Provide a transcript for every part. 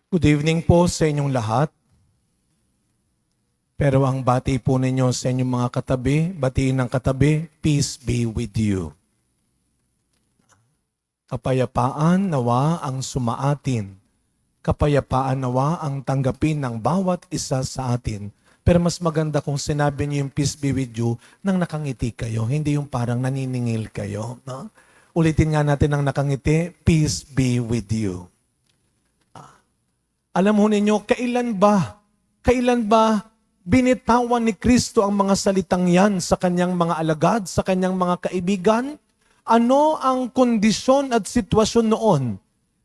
Good evening po sa inyong lahat. Pero ang bati po ninyo sa inyong mga katabi, batiin ng katabi, peace be with you. Kapayapaan nawa ang sumaatin. Kapayapaan nawa ang tanggapin ng bawat isa sa atin. Pero mas maganda kung sinabi niyo yung peace be with you nang nakangiti kayo, hindi yung parang naniningil kayo. No? Ulitin nga natin ang nakangiti, peace be with you. Alam mo ninyo, kailan ba binitawan ni Kristo ang mga salitang yan sa kanyang mga alagad, sa kanyang mga kaibigan? Ano ang kondisyon at sitwasyon noon?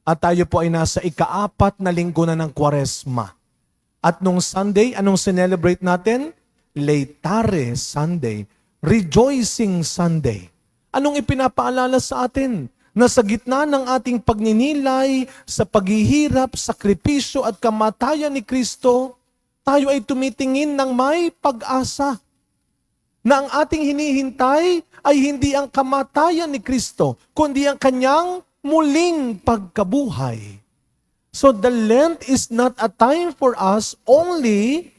At tayo po ay nasa ika-4 na linggo na ng Kwaresma. At nung Sunday, anong sinelebrate natin? Laetare Sunday, Rejoicing Sunday. Anong ipinapaalala sa atin? Na sa gitna ng ating pagninilay, sa paghihirap, sakripisyo at kamatayan ni Kristo, tayo ay tumitingin ng may pag-asa. Na ang ating hinihintay ay hindi ang kamatayan ni Kristo, kundi ang kanyang muling pagkabuhay. So the Lent is not a time for us only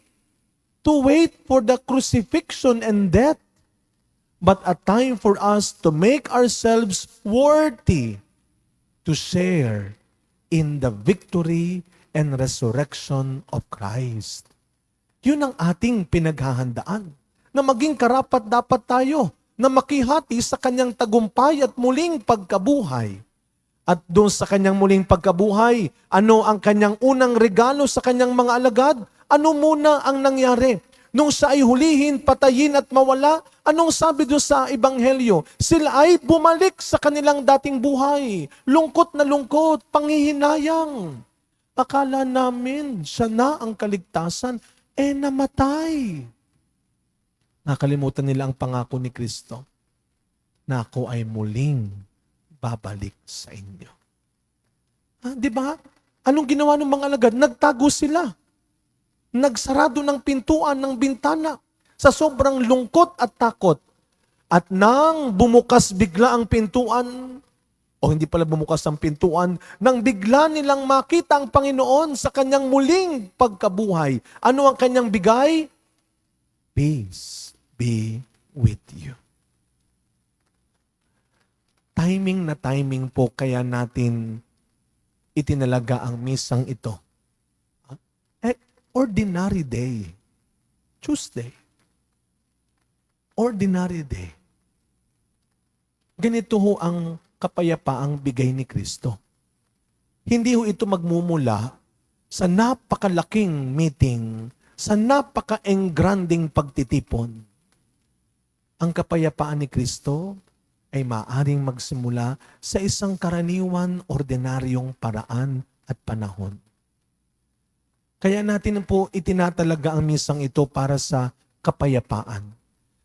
to wait for the crucifixion and death, but a time for us to make ourselves worthy to share in the victory and resurrection of Christ. Yun ang ating pinaghahandaan, na maging karapat-dapat tayo, na makihati sa kanyang tagumpay at muling pagkabuhay. At doon sa kanyang muling pagkabuhay, ano ang kanyang unang regalo sa kanyang mga alagad? Ano muna ang nangyari? Nung siya ay hulihin, patayin at mawala, anong sabi doon sa Ebanghelyo? Sila ay bumalik sa kanilang dating buhay. Lungkot na lungkot, panghihinayang. Akala namin siya na ang kaligtasan, namatay. Nakalimutan nila ang pangako ni Kristo na ako ay muling babalik sa inyo. Di ba? Anong ginawa ng mga alagad? Nagtago sila. Nagsarado ng pintuan ng bintana sa sobrang lungkot at takot. At nang bumukas bigla ang pintuan, o hindi pala bumukas ang pintuan, nang bigla nilang makita ang Panginoon sa kanyang muling pagkabuhay. Ano ang kanyang bigay? Peace be with you. Timing na timing po kaya natin itinalaga ang misang ito. Ordinary day. Tuesday. Ordinary day. Ganito ho ang kapayapaang bigay ni Kristo. Hindi ho ito magmumula sa napakalaking meeting, sa napaka-engranding pagtitipon. Ang kapayapaan ni Kristo ay maaring magsimula sa isang karaniwan, ordinaryong paraan at panahon. Kaya natin po itinatalaga ang misang ito para sa kapayapaan.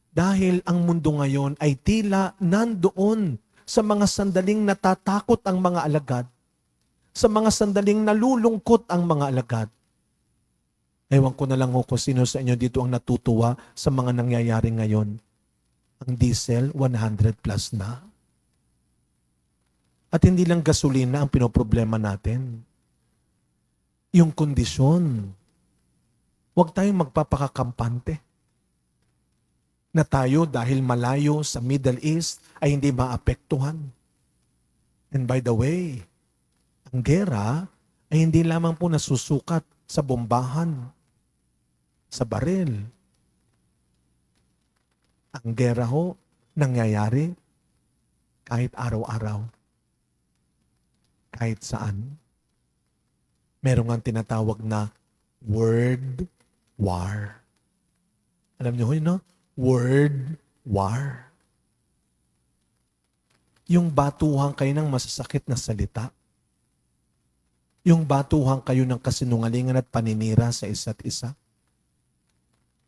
Dahil ang mundo ngayon ay tila nandoon sa mga sandaling natatakot ang mga alagad, sa mga sandaling nalulungkot ang mga alagad. Ewan ko na lang kung sino sa inyo dito ang natutuwa sa mga nangyayari ngayon. Ang diesel, 100 plus na. At hindi lang gasolina ang pinoproblema natin. Yung kondisyon. Huwag tayong magpapakakampante. Na tayo dahil malayo sa Middle East ay hindi maapektuhan. And by the way, ang gera ay hindi lamang po nasusukat sa bombahan, sa baril. Ang gera ho, nangyayari kahit araw-araw, kahit saan. Meron nga tinatawag na word war. Alam niyo ho yun, no? Word war. Yung batuhan kayo ng masasakit na salita. Yung batuhan kayo ng kasinungalingan at paninira sa isa't isa.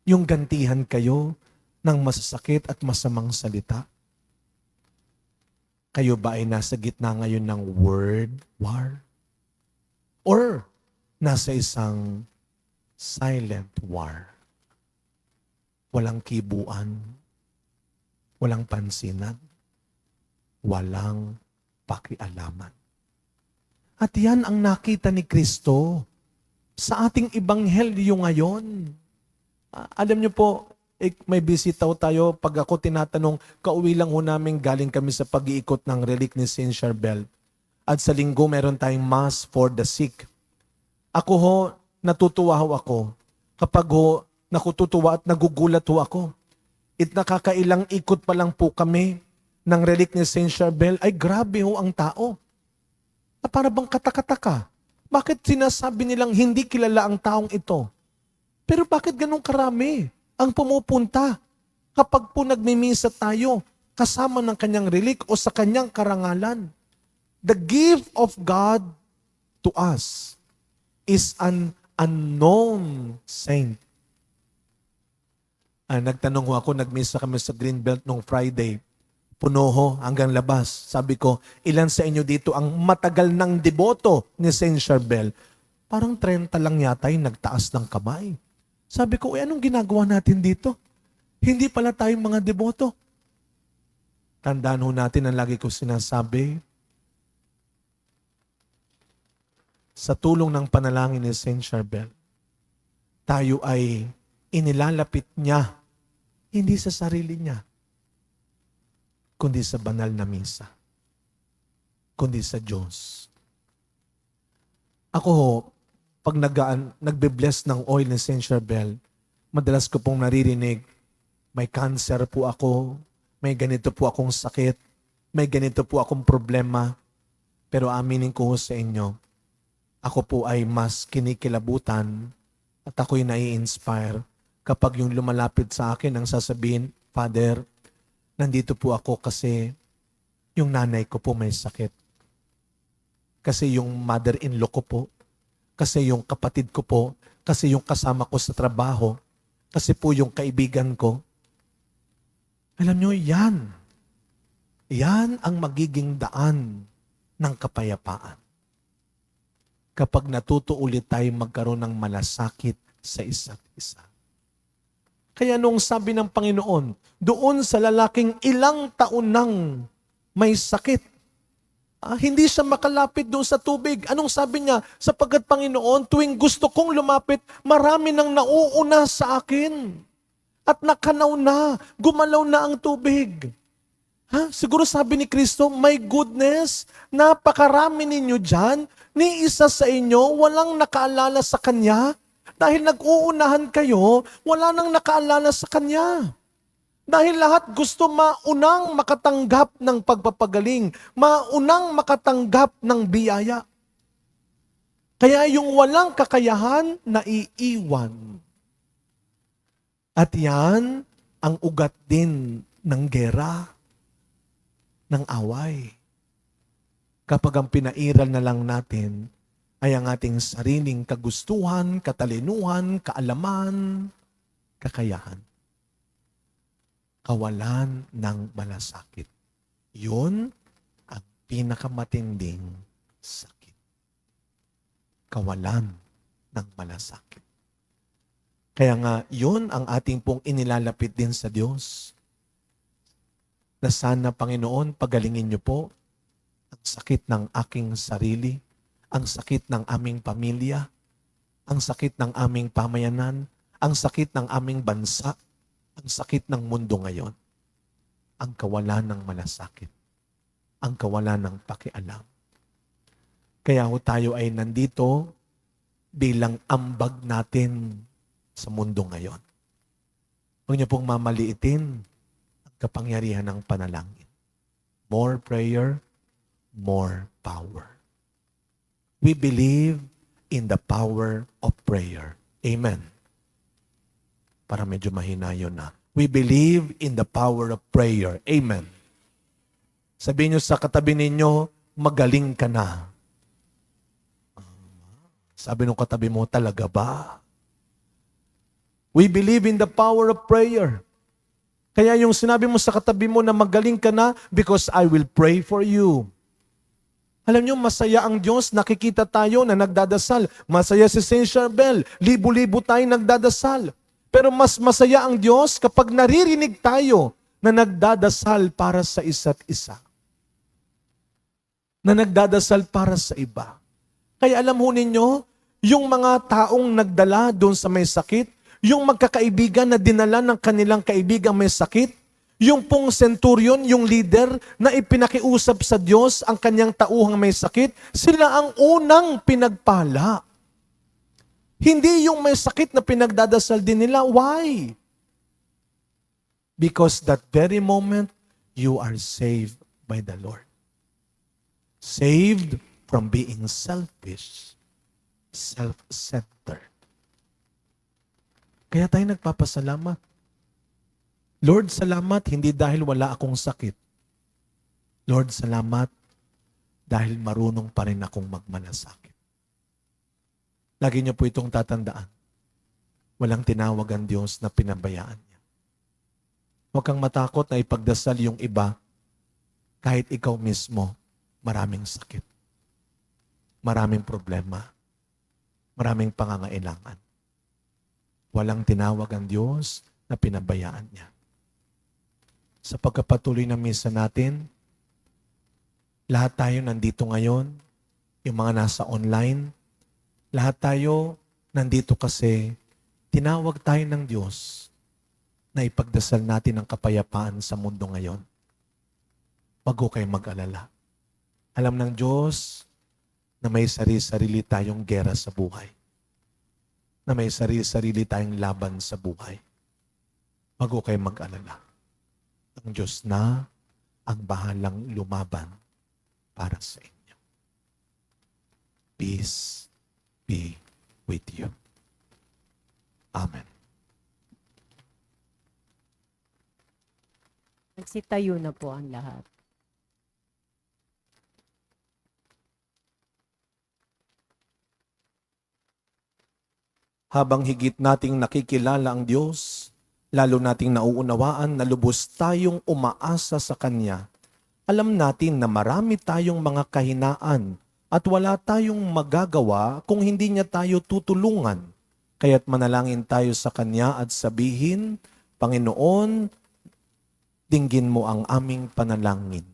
Yung gantihan kayo ng masasakit at masamang salita. Kayo ba ay nasa gitna ngayon ng word war? Or nasa isang silent war? Walang kibuan, walang pansinan, walang pakialaman. At yan ang nakita ni Kristo sa ating ebanghelyo ngayon. Alam niyo po, may bisitaw tayo. Pag ako tinatanong, kauwi lang ho namin, galing kami sa pag-iikot ng relic ni Saint Charbel. At sa linggo, meron tayong Mass for the Sick. Ako ho, natutuwa ho ako. Kapag ho, nakututuwa at nagugulat ho ako. Nakakailang ikot pa lang po kami ng relic ni Saint Charbel, ay grabe ho ang tao. Para bang katakataka. Bakit sinasabi nilang hindi kilala ang taong ito? Pero bakit ganun karami ang pumupunta kapag po nagmimisa tayo kasama ng kanyang relic o sa kanyang karangalan? The gift of God to us is an unknown saint. Nagtanong ho ako, nagmisa kami sa Greenbelt nung Friday. Puno ho hanggang labas. Sabi ko, ilan sa inyo dito ang matagal ng deboto ni Saint Charbel? Parang 30 lang yata yung nagtaas ng kamay. Sabi ko, anong ginagawa natin dito? Hindi pala tayong mga deboto. Tandaan ho natin ang lagi ko sinasabi, sa tulong ng panalangin ni Saint Charbel, tayo ay inilalapit niya, hindi sa sarili niya, kundi sa banal na misa, kundi sa Diyos. Ako ho, pag nagbe-bless ng oil ni Saint Charbel, madalas ko pong naririnig, may cancer po ako, may ganito po akong sakit, may ganito po akong problema, pero aminin ko sa inyo, ako po ay mas kinikilabutan at ako'y nai-inspire kapag yung lumalapit sa akin ang sasabihin, Father, nandito po ako kasi yung nanay ko po may sakit. Kasi yung mother-in-law ko po, kasi yung kapatid ko po, kasi yung kasama ko sa trabaho, kasi po yung kaibigan ko. Alam nyo, yan ang magiging daan ng kapayapaan. Kapag natuto ulit tayo magkaroon ng malasakit sa isa't isa. Kaya nung sabi ng Panginoon, doon sa lalaking ilang taon nang may sakit, hindi siya makalapit doon sa tubig. Anong sabi niya? Sapagkat Panginoon, tuwing gusto kong lumapit, marami nang nauuna sa akin. At nakanaw na, gumalaw na ang tubig. Siguro sabi ni Kristo, my goodness, napakarami ninyo dyan, ni isa sa inyo, walang nakaalala sa Kanya. Dahil nag-uunahan kayo, wala nang nakaalala sa Kanya. Dahil lahat gusto maunang makatanggap ng pagpapagaling, maunang makatanggap ng biyaya. Kaya yung walang kakayahan, naiiwan. At yan ang ugat din ng gera, ng away. Kapag ang pinairal na lang natin ay ang ating sariling kagustuhan, katalinuhan, kaalaman, kakayahan. Kawalan ng malasakit. Yun ang pinakamatinding sakit. Kawalan ng malasakit. Kaya nga, yun ang ating pong inilalapit din sa Diyos. Na sana, Panginoon, pagalingin niyo po ang sakit ng aking sarili, ang sakit ng aming pamilya, ang sakit ng aming pamayanan, ang sakit ng aming bansa, ang sakit ng mundo ngayon, ang kawalan ng malasakit, ang kawalan ng pakialam. Kaya ho tayo ay nandito bilang ambag natin sa mundo ngayon. Huwag niyo pong mamaliitin ang kapangyarihan ng panalangin. More prayer, more power. We believe in the power of prayer. Amen. Para medyo mahina yun na. We believe in the power of prayer. Amen. Sabihin nyo sa katabi ninyo, magaling ka na. Sabi nung katabi mo, talaga ba? We believe in the power of prayer. Kaya yung sinabi mo sa katabi mo na magaling ka na, because I will pray for you. Alam nyo, masaya ang Diyos, nakikita tayo na nagdadasal. Masaya si Saint Charbel, libo-libo tayo nagdadasal. Pero mas masaya ang Diyos kapag naririnig tayo na nagdadasal para sa isa't isa. Na nagdadasal para sa iba. Kaya alam ho ninyo, Yung mga taong nagdala doon sa may sakit, yung magkakaibigan na dinala ng kanilang kaibigang may sakit, yung pong centurion, yung leader na ipinakiusap sa Diyos ang kanyang tauhang may sakit, sila ang unang pinagpala. Hindi yung may sakit na pinagdadasal din nila. Why? Because that very moment, you are saved by the Lord. Saved from being selfish, self-centered. Kaya tayo nagpapasalamat. Lord, salamat hindi dahil wala akong sakit. Lord, salamat dahil marunong pa rin akong magmalasakit. Lagi niyo po itong tatandaan. Walang tinawag ang Diyos na pinabayaan niya. Huwag kang matakot na ipagdasal yung iba kahit ikaw mismo maraming sakit. Maraming problema. Maraming pangangailangan. Walang tinawag ang Diyos na pinabayaan niya. Sa pagkapatuloy ng misa natin, lahat tayo nandito ngayon, yung mga nasa online, lahat tayo nandito kasi tinawag tayo ng Diyos na ipagdasal natin ang kapayapaan sa mundo ngayon. Wag ho kayong mag-alala. Alam ng Diyos na may sarili-sarili tayong gera sa buhay. Na may sarili-sarili tayong laban sa buhay. Wag ho kayong mag-alala. Ang Diyos na ang bahalang lumaban para sa inyo. Peace be with you. Amen. Nagsitayo na po ang lahat. Habang higit nating nakikilala ang Diyos, lalo nating nauunawaan na lubos tayong umaasa sa Kanya, alam natin na marami tayong mga kahinaan at wala tayong magagawa kung hindi niya tayo tutulungan. Kaya't manalangin tayo sa Kanya at sabihin, Panginoon, dinggin mo ang aming panalangin.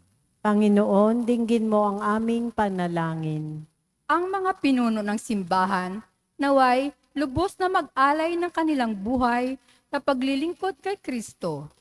Panginoon, dinggin mo ang aming panalangin. Ang mga pinuno ng simbahan, naway lubos na mag-alay ng kanilang buhay sa paglilingkod kay Kristo.